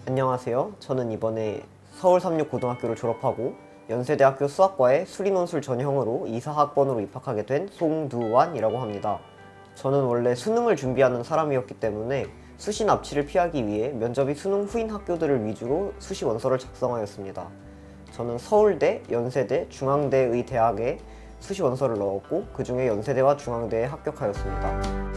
안녕하세요. 저는 이번에 서울삼육고등학교를 졸업하고 연세대학교 수학과에 수리논술 전형으로 이사학번으로 입학하게 된 송두완이라고 합니다. 저는 원래 수능을 준비하는 사람이었기 때문에 수시 납치를 피하기 위해 면접이 수능 후인 학교들을 위주로 수시 원서를 작성하였습니다. 저는 서울대, 연세대, 중앙대의 대학에 수시 원서를 넣었고 그 중에 연세대와 중앙대에 합격하였습니다.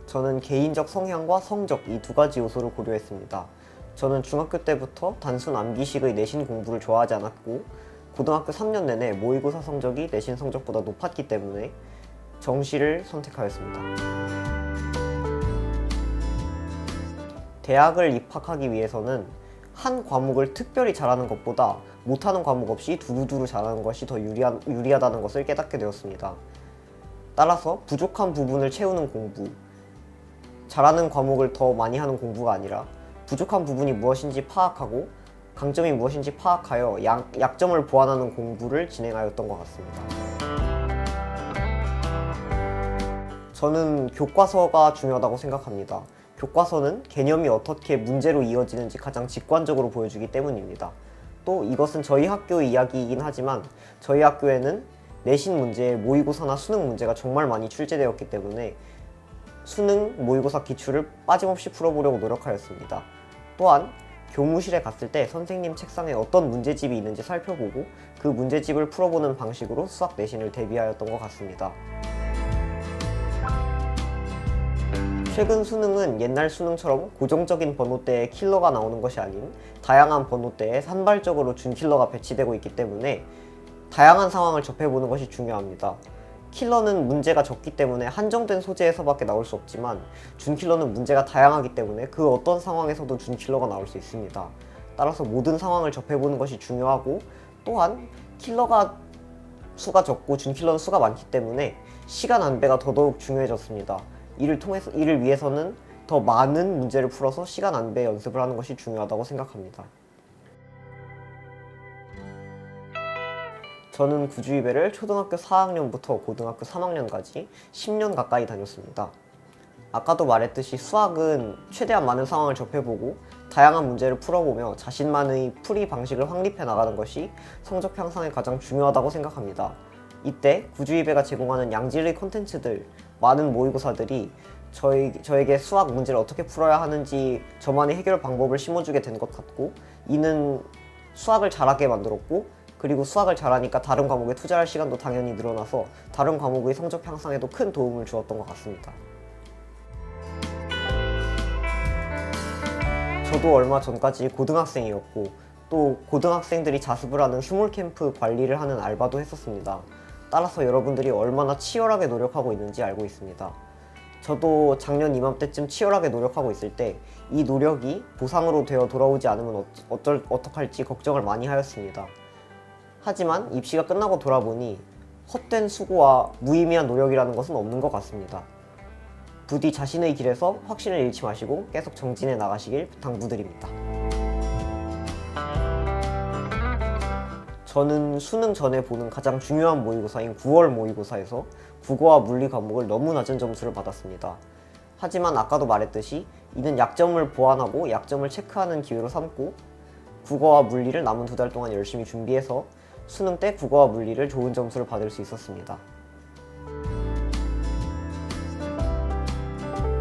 저는 개인적 성향과 성적 이 두 가지 요소를 고려했습니다. 저는 중학교 때부터 단순 암기식의 내신 공부를 좋아하지 않았고 고등학교 3년 내내 모의고사 성적이 내신 성적보다 높았기 때문에 정시를 선택하였습니다. 대학을 입학하기 위해서는 한 과목을 특별히 잘하는 것보다 못하는 과목 없이 두루두루 잘하는 것이 더 유리하다는 것을 깨닫게 되었습니다. 따라서 부족한 부분을 채우는 공부, 잘하는 과목을 더 많이 하는 공부가 아니라 부족한 부분이 무엇인지 파악하고 강점이 무엇인지 파악하여 약점을 보완하는 공부를 진행하였던 것 같습니다. 저는 교과서가 중요하다고 생각합니다. 교과서는 개념이 어떻게 문제로 이어지는지 가장 직관적으로 보여주기 때문입니다. 또 이것은 저희 학교의 이야기이긴 하지만 저희 학교에는 내신 문제에 모의고사나 수능 문제가 정말 많이 출제되었기 때문에 수능, 모의고사 기출을 빠짐없이 풀어보려고 노력하였습니다. 또한 교무실에 갔을 때 선생님 책상에 어떤 문제집이 있는지 살펴보고 그 문제집을 풀어보는 방식으로 수학 내신을 대비하였던 것 같습니다. 최근 수능은 옛날 수능처럼 고정적인 번호대에 킬러가 나오는 것이 아닌 다양한 번호대에 산발적으로 준킬러가 배치되고 있기 때문에 다양한 상황을 접해보는 것이 중요합니다. 킬러는 문제가 적기 때문에 한정된 소재에서밖에 나올 수 없지만 준킬러는 문제가 다양하기 때문에 그 어떤 상황에서도 준킬러가 나올 수 있습니다. 따라서 모든 상황을 접해보는 것이 중요하고 또한 킬러가 수가 적고 준킬러는 수가 많기 때문에 시간 안배가 더더욱 중요해졌습니다. 이를 위해서는 더 많은 문제를 풀어서 시간 안배 연습을 하는 것이 중요하다고 생각합니다. 저는 구주입에를 초등학교 4학년부터 고등학교 3학년까지 10년 가까이 다녔습니다. 아까도 말했듯이 수학은 최대한 많은 상황을 접해보고 다양한 문제를 풀어보며 자신만의 풀이 방식을 확립해 나가는 것이 성적 향상에 가장 중요하다고 생각합니다. 이때 구주입에가 제공하는 양질의 콘텐츠들, 많은 모의고사들이 저에게 수학 문제를 어떻게 풀어야 하는지 저만의 해결 방법을 심어주게 된 것 같고 이는 수학을 잘하게 만들었고 그리고 수학을 잘하니까 다른 과목에 투자할 시간도 당연히 늘어나서 다른 과목의 성적 향상에도 큰 도움을 주었던 것 같습니다. 저도 얼마 전까지 고등학생이었고 또 고등학생들이 자습을 하는 스몰캠프 관리를 하는 알바도 했었습니다. 따라서 여러분들이 얼마나 치열하게 노력하고 있는지 알고 있습니다. 저도 작년 이맘때쯤 치열하게 노력하고 있을 때 이 노력이 보상으로 되어 돌아오지 않으면 어떡할지 걱정을 많이 하였습니다. 하지만 입시가 끝나고 돌아보니 헛된 수고와 무의미한 노력이라는 것은 없는 것 같습니다. 부디 자신의 길에서 확신을 잃지 마시고 계속 정진해 나가시길 당부드립니다. 저는 수능 전에 보는 가장 중요한 모의고사인 9월 모의고사에서 국어와 물리 과목을 너무 낮은 점수를 받았습니다. 하지만 아까도 말했듯이 이는 약점을 보완하고 약점을 체크하는 기회로 삼고 국어와 물리를 남은 2달 동안 열심히 준비해서 수능 때 국어와 물리를 좋은 점수를 받을 수 있었습니다.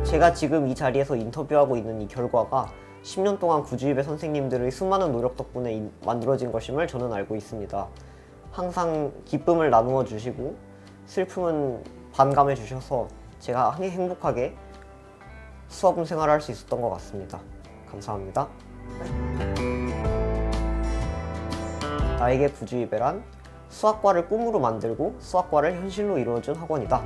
제가 지금 이 자리에서 인터뷰하고 있는 이 결과가 10년 동안 구주입의 선생님들의 수많은 노력 덕분에 만들어진 것임을 저는 알고 있습니다. 항상 기쁨을 나누어 주시고 슬픔은 반감해 주셔서 제가 행복하게 수험 생활을 할 수 있었던 것 같습니다. 감사합니다. 나에게 구주입에란 수학과를 꿈으로 만들고 수학과를 현실로 이루어준 학원이다.